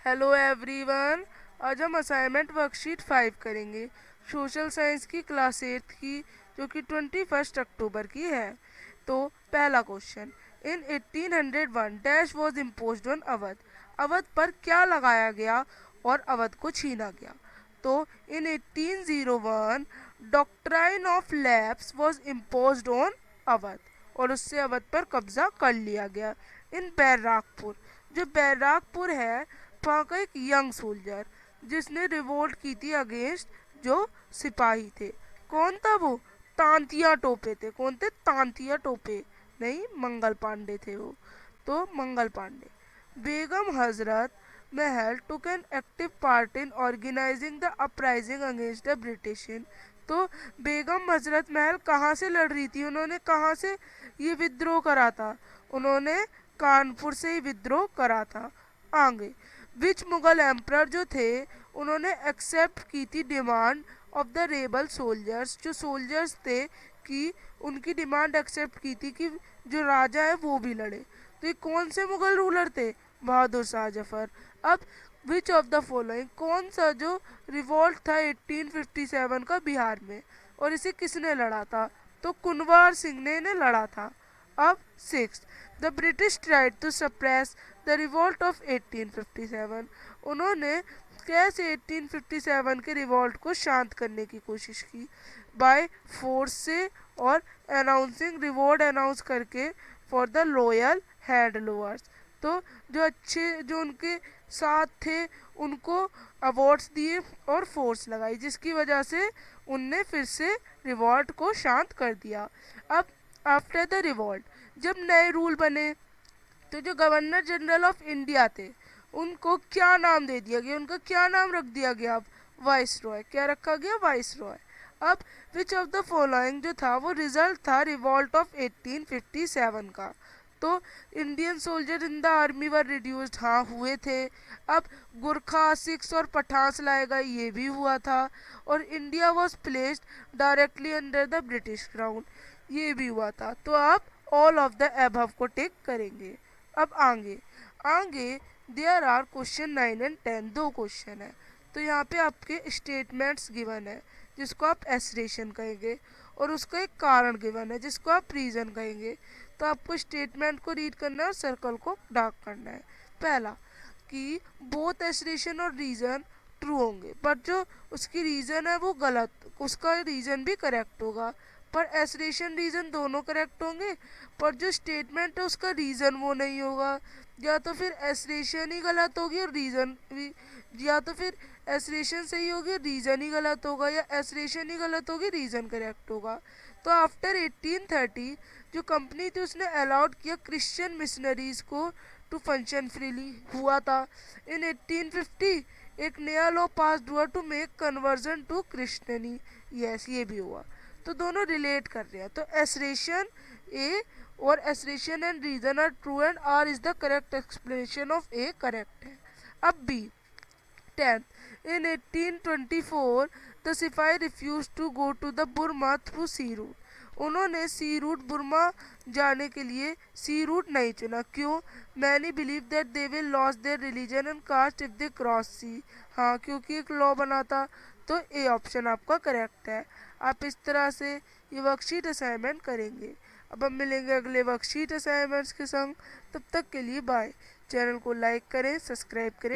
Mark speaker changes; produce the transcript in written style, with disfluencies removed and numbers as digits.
Speaker 1: Hello everyone. आज हम assignment worksheet 5 करेंगे सोशल साइंस की क्लास 8 की, जो कि 21 अक्टूबर की है। तो पहला question, in 1801 dash was imposed on Awadh. Awadh पर क्या लगाया गया और अवध को छीना गया। तो इन 1801 doctrine of lapse was imposed on Awadh, और उससे अवध पर कब्जा कर लिया गया। इन बैराकपुर, जो बैराकपुर है, वहाँ का एक यंग सोल्जर जिसने रिवोल्ट की थी अगेंस्ट जो सिपाही थे। कौन था वो? तांतिया टोपे थे। कौन थे? तांतिया टोपे नहीं, मंगल पांडे थे वो। तो Mangal Pandey. Begum Hazrat Mahal took an active part in organizing the uprising against the British. तो बेगम हजरत महल कहाँ से लड़ रही थी? उन्होंने कहाँ से ये विद्रोह करा था? उन्होंने कानपुर से ही विद्रोह करा था। आगे, विच मुगल एम्परर जो थे, उन्होंने एक्सेप्ट की थी demand of the rebel soldiers, जो सोल्जर्स थे कि उनकी डिमांड एक्सेप्ट की थी कि जो राजा है वो भी लड़े। तो ये कौन से मुगल रूलर थे? बहादुर शाह जफर। अब विच ऑफ द फॉलोइंग, कौन सा जो रिवॉल्ट था 1857 का बिहार में, और इसे किसने लड़ा था? तो कुनवार सिंह ने इन्हें लड़ा था। अब six, the British tried to suppress the revolt of 1857। उन्होंने कैसे 1857 के रिवॉल्ट को शांत करने की कोशिश की? बाय फोर्स से, और अनाउंसिंग रिवॉर्ड अनाउंस करके for the loyal hand lowers. तो जो अच्छे जो उनके साथ थे उनको अवार्ड्स दिए और फोर्स लगाई, जिसकी वजह से उनने फिर से रिवॉल्ट को शांत कर दिया। अब आफ्टर द रिवॉल्ट, जब नए रूल बने, तो जो गवर्नर जनरल ऑफ इंडिया थे उनको क्या नाम दे दिया गया? उनका क्या नाम रख दिया गया? अब वाइस रॉय। क्या रखा गया? वाइस रॉय। अब विच ऑफ द फॉलोइंग जो था वो रिजल्ट था रिवॉल्ट ऑफ 1857 का। तो Indian soldier in the army were reduced, हाँ हुए थे। अब गुरखा, सिख्स और पठान्स लाए गए, ये भी हुआ था। और India was placed directly under the British crown, ये भी हुआ था। तो आप ऑल ऑफ द एबव को टिक करेंगे। अब आगे आगे देयर आर क्वेश्चन 9 एंड 10, दो क्वेश्चन है। तो यहाँ पे आपके स्टेटमेंट्स गिवन है जिसको आप एसरेशन कहेंगे, और उसका एक कारण गिवन है जिसको आप रीजन कहेंगे। तो आपको स्टेटमेंट को रीड करना है और सर्कल को डार्क करना है। पहला कि बोथ एसरेशन और रीजन ट्रू होंगे, बट जो उसकी रीजन है वो गलत, उसका रीजन भी करेक्ट होगा। पर एसरेशन रीजन दोनों करेक्ट होंगे, पर जो स्टेटमेंट है उसका रीजन वो नहीं होगा। या तो फिर एसरेशन ही गलत होगी और रीजन भी, या तो फिर एसरेशन सही होगी रीजन ही गलत होगा, या एसरेशन ही गलत होगी रीजन करेक्ट होगा। तो आफ्टर 1830 जो कंपनी थी उसने अलाउड किया क्रिश्चियन मिशनरीज को टू फंक्शन फ्रीली, हुआ था। इन 1850 एक नया लॉ पास हुआ to make conversion to Christianity, yes ये भी हुआ। तो दोनों रिलेट कर रहे हैं। तो एसरेशन ए और assertion and reason are true and R is the correct explanation of A correct है। अब बी 10th, in 1824 the सिपाही refused to go to the Burma through sea route. उन्होंने सी रूट बुर्मा जाने के लिए सी root नहीं चुना। क्यों? Many believe that they will loss their religion and caste if they cross sea. हाँ, क्योंकि एक लॉ बना था। तो ए ऑप्शन आपका करेक्ट है। आप इस तरह से ये वर्कशीट असाइनमेंट करेंगे। अब हम मिलेंगे अगले वर्कशीट असाइनमेंट्स के संग। तब तक के लिए बाय। चैनल को लाइक करें, सब्सक्राइब करें।